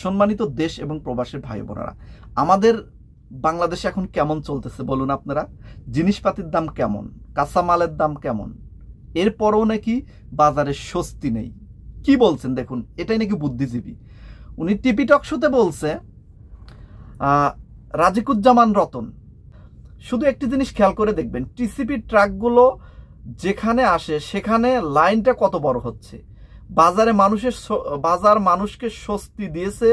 সম্মানিত দেশ এবং প্রবাসীর ভাই বোনেরা, আমাদের বাংলাদেশে এখন কেমন চলতেছে বলুন আপনারা? জিনিসপাতির দাম কেমন, কাঁচামালের দাম কেমন, এরপরও নাকি বাজারে স্বস্তি নেই। কি বলছেন দেখুন, এটাই নাকি বুদ্ধিজীবী। উনি টিভি টক শোতে বলছে, রাজিকুজ্জামান রতন, শুধু একটি জিনিস খেয়াল করে দেখবেন, টিসিপি ট্রাকগুলো যেখানে আসে সেখানে লাইনটা কত বড় হচ্ছে। বাজার মানুষকে স্বস্তি দিয়েছে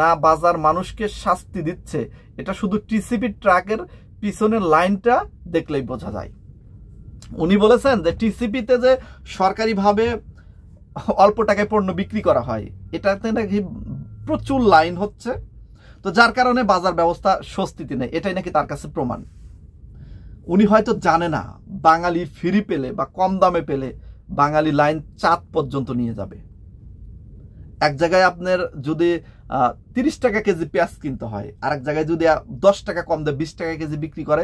না বাজার মানুষকে শাস্তি দিচ্ছে, এটা শুধু টিসিপি ট্রাকের পিছনের লাইনটা দেখলেই বোঝা যায়। উনি বলেছেন যে টিসিপিতে যে সরকারিভাবে অল্প টাকায় পণ্য বিক্রি করা হয়, এটাতে নাকি প্রচুর লাইন হচ্ছে, তো যার কারণে বাজার ব্যবস্থা স্বস্তিতে নেই। এটাই নাকি তার কাছে প্রমাণ। উনি হয়তো জানে না বাঙালি ফ্রি পেলে বা কম দামে পেলে বাঙালি লাইন চাঁদ পর্যন্ত নিয়ে যাবে। এক জায়গায় আপনার যদি 30 টাকা কেজি পেঁয়াজ কিনতে হয়, আর এক জায়গায় যদি 10 টাকা কম দেয় 20 টাকা কেজি বিক্রি করে,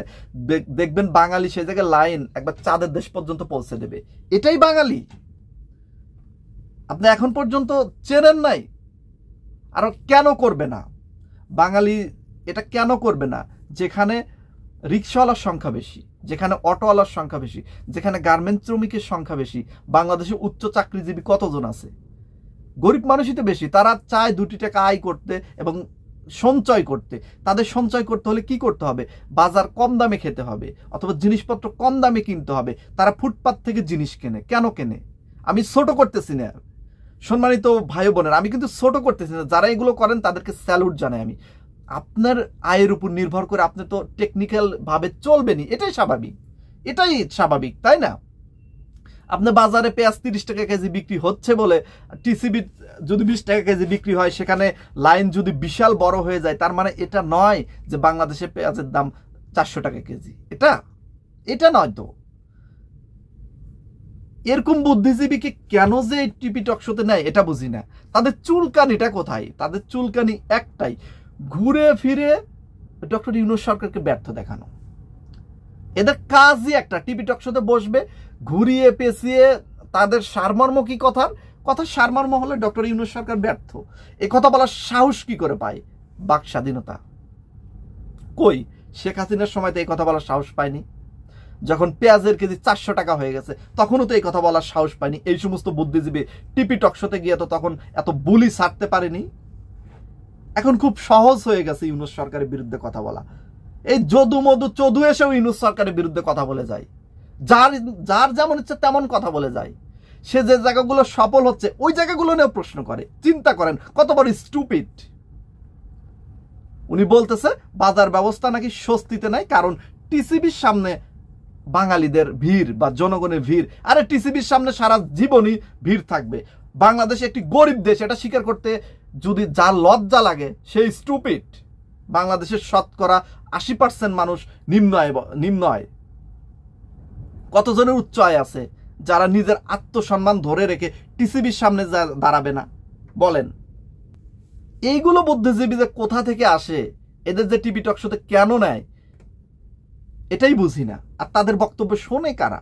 দেখবেন বাঙালি সেই জায়গায় লাইন একবার চাঁদের দেশ পর্যন্ত পৌঁছে দেবে। এটাই বাঙালি। আপনি এখন পর্যন্ত চেনেন নাই, আর কেন করবে না বাঙালি? এটা কেন করবে না? যেখানে রিক্সাওয়ালার সংখ্যা বেশি, যেখানে অটোওয়ালার সংখ্যা বেশি, যেখানে গার্মেন্টস শ্রমিকের সংখ্যা বেশি, বাংলাদেশে উচ্চ চাকরিজীবী কতজন আছে? গরিব মানুষই তো বেশি। তারা চায় 2 টাকা আয় করতে এবং সঞ্চয় করতে। তাদের সঞ্চয় করতে হলে কি করতে হবে? বাজার কম দামে খেতে হবে, অথবা জিনিসপত্র কম দামে কিনতে হবে। তারা ফুটপাত থেকে জিনিস কেনে। কেন কেনে? আমি ছোট করতেছি না সম্মানিত ভাই বোনেরা, আমি কিন্তু ছোট করতেছি না। যারা এগুলো করেন তাদেরকে স্যালুট জানাই আমি। আপনার আয়ের উপর নির্ভর করে আপনি তো টেকনিক্যাল ভাবে চলবেনই, এটাই স্বাভাবিক, তাই না? আপনার বাজারে পেঁয়াজ 30 টাকা কেজি বিক্রি হচ্ছে বলে টিসিবি যদি 20 টাকা কেজি বিক্রি হয়, সেখানে লাইন যদি বিশাল বড় হয়ে যায়, তার মানে এটা নয় যে বাংলাদেশে পেঁয়াজের দাম 400 টাকা কেজি। এটা নয় তো। এরকম বুদ্ধিজীবীকে কেন যে টিভি টক শোতে নেয় এটা বুঝি না। তাদের চুলকানিটা কোথায়? তাদের চুলকানি একটাই, ঘুরে ফিরে ডক্টর ইউনূস সরকারকে ব্যর্থ দেখানো। এদের কাজই একটা, টিভি টক শোতে বসবে, ঘুরিয়ে পেঁচিয়ে তাদের সারমর্ম কি কথার সারমর্ম হলে ডক্টর ইউনূস সরকার ব্যর্থ। এ কথা বলার সাহস কি করে পায়? বাক স্বাধীনতা কই? শেখ হাসিনার সময় তো এই কথা বলার সাহস পায়নি। যখন পেঁয়াজের কেজি 400 টাকা হয়ে গেছে তখনও তো এই কথা বলার সাহস পায়নি। এই সমস্ত বুদ্ধিজীবী টিভি টক শোতে গিয়ে তো তখন এত বুলি ছাড়তে পারেনি। এখন খুব সহজ হয়ে গেছে ইউনূস সরকারের বিরুদ্ধে কথা বলা। এই চদু এসেও ইউনূস সরকারের বিরুদ্ধে কথা বলে যায়। যার যেমন ইচ্ছে তেমন কথা বলে যায়। সে যে জায়গাগুলো সফল হচ্ছে ওই জায়গাগুলো নিয়েও প্রশ্ন করে। চিন্তা করেন কত বড় স্টুপিড। উনি বলতেছে বাজার ব্যবস্থা নাকি স্বস্তিতে নাই, কারণ টিসিবির সামনে বাঙালিদের ভিড় বা জনগণের ভিড়। আরে টিসিবির সামনে সারা জীবনই ভিড় থাকবে। বাংলাদেশ একটি গরিব দেশ, এটা স্বীকার করতে যদি যার লজ্জা লাগে সেই স্টুপিড। বাংলাদেশের শতকরা 80% মানুষ নিম্ন আয়। কতজনের উচ্চ আয় আছে যারা নিজের আত্মসম্মান ধরে রেখে টিসিবির সামনে দাঁড়াবে না? বলেন। এইগুলো বুদ্ধিজীবী যে কোথা থেকে আসে, এদের যে টিভি টক শোতে কেন নেয় এটাই বুঝি না। আর তাদের বক্তব্য শোনে কারা?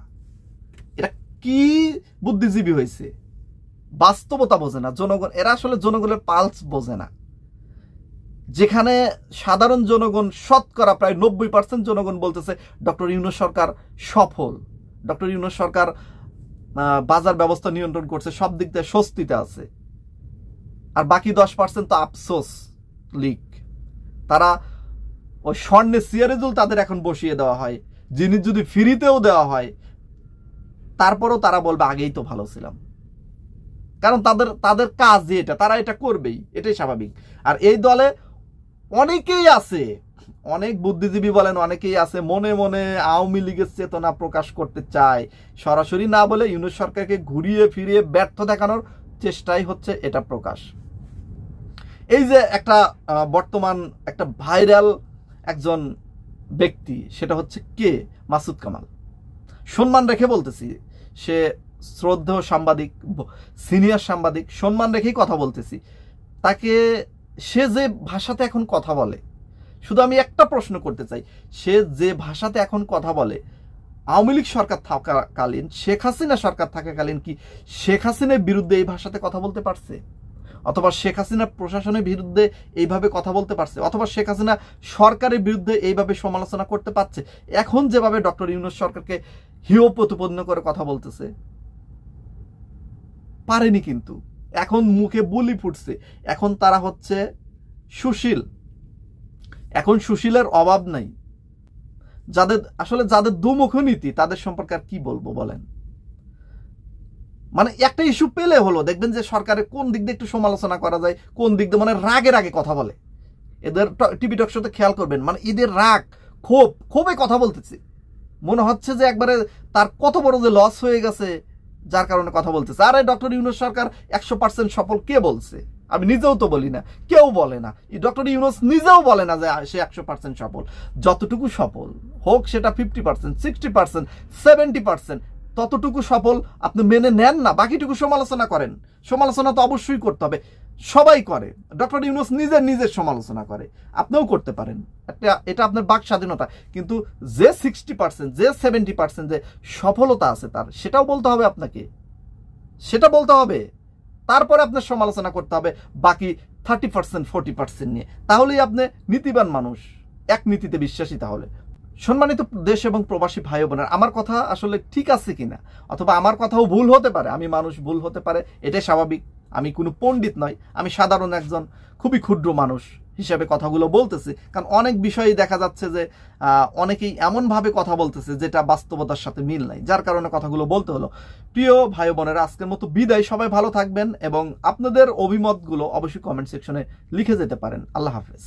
এরা কি বুদ্ধিজীবী হয়েছে? বাস্তবতা বোঝে না জনগণ। এরা আসলে জনগণের পালস বোঝে না। যেখানে সাধারণ জনগণ শতকরা প্রায় 90% জনগণ বলতেছে ডক্টর ইউনূস সরকার সফল, ডক্টর ইউনূস সরকার বাজার ব্যবস্থা নিয়ন্ত্রণ করছে, সব দিক থেকে স্বস্তিতে আছে। আর বাকি 10% তো আফসোস লিক। তারা ওই স্বর্ণের সিয়ারেজুল তাদের এখন বসিয়ে দেওয়া হয়। জিনিস যদি ফ্রিতেও দেওয়া হয় তারপরও তারা বলবে আগেই তো ভালো ছিলাম। কারণ তাদের কাজ এটা, তারা এটা করবেই, এটাই স্বাভাবিক। আর এই দলে অনেকেই আছে, অনেক বুদ্ধিজীবী বলেন অনেকেই আছে মনে মনে আওয়ামী লীগের চেতনা প্রকাশ করতে চায়। সরাসরি না বলে ইউনূস সরকারকে ঘুরিয়ে ফিরিয়ে ব্যর্থ দেখানোর চেষ্টাই হচ্ছে এটা প্রকাশ। এই যে একটা বর্তমান একটা ভাইরাল একজন ব্যক্তি, সেটা হচ্ছে কে? মাসুদ কামাল। সম্মান রেখে বলতেছি, সে শ্রদ্ধেয় সাংবাদিক, সিনিয়র সাংবাদিক, সম্মান রেখেই কথা বলতেছি তাকে। সে যে ভাষাতে এখন কথা বলে, শুধু আমি একটা প্রশ্ন করতে চাই, সে যে ভাষাতে এখন কথা বলে, আওয়ামী লীগ সরকার থাকাকালীন, শেখ হাসিনা সরকার থাকাকালীন কি শেখ হাসিনার বিরুদ্ধে এই ভাষাতে কথা বলতে পারছে? অথবা শেখ হাসিনা প্রশাসনের বিরুদ্ধে এইভাবে কথা বলতে পারছে, অথবা শেখ হাসিনা সরকারের বিরুদ্ধে এইভাবে সমালোচনা করতে পারছে। এখন যেভাবে ডক্টর ইউনূস সরকারকে হেয় প্রতিপন্ন করে কথা বলতেছে, পারেনি। কিন্তু এখন মুখে বুলি ফুটছে, এখন তারা হচ্ছে সুশীল, এখন সুশীলের অভাব নাই। যাদের দুমুখ নীতি তাদের সম্পর্কে আর কি বলবো বলেন। মানে একটা ইস্যু পেলে হলো, দেখবেন যে সরকারের কোন দিক দিয়ে একটু সমালোচনা করা যায়, কোন দিক দিয়ে মানে রাগে রাগে কথা বলে। এদের টিভি টক শোতে খেয়াল করবেন, মানে এদের রাগ ক্ষোভে কথা বলতেছে, মনে হচ্ছে যে একবারে তার কত বড় যে লস হয়ে গেছে যার কারণে কথা বলতেছে। আরে ডক্টর ইউনূস সরকার 100% সফল কে বলছে? আমি নিজেও তো বলি না, কেউ বলে না, ডক্টর ইউনূস নিজেও বলে না যে সে 100% সফল। যতটুকু সফল হোক, সেটা 50%, 60%, 70%, ততটুকু সফল আপনি মেনে নেন না, বাকিটুকু সমালোচনা করেন। সমালোচনা তো অবশ্যই করতে হবে, সবাই করে। ডক্টর ইউনূস নিজের সমালোচনা করে, আপনিও করতে পারেন, এটা আপনার বাক স্বাধীনতা। কিন্তু যে 60%, যে 70% যে সফলতা আছে তার, সেটাও বলতে হবে আপনাকে, সেটা বলতে হবে। তারপরে আপনার সমালোচনা করতে হবে বাকি 30%, 40% নিয়ে। তাহলেই আপনি নীতিবান মানুষ, এক নীতিতে বিশ্বাসী। তাহলে সম্মানিত দেশ এবং প্রবাসী ভাই বোনেরা, আমার কথা আসলে ঠিক আছে কিনা, অথবা আমার কথাও ভুল হতে পারে, আমি মানুষ, ভুল হতে পারে, এটাই স্বাভাবিক। আমি কোনো পণ্ডিত নয়, আমি সাধারণ একজন খুবই ক্ষুদ্র মানুষ হিসেবে কথাগুলো বলতেছি। কারণ অনেক বিষয়ই দেখা যাচ্ছে যে অনেকেই এমনভাবে কথা বলতেছে যেটা বাস্তবতার সাথে মিল নাই, যার কারণে কথাগুলো বলতে হলো। প্রিয় ভাই বোনেরা, আজকের মতো বিদায়। সবাই ভালো থাকবেন এবং আপনাদের অভিমতগুলো অবশ্যই কমেন্ট সেকশনে লিখে যেতে পারেন। আল্লাহ হাফেজ।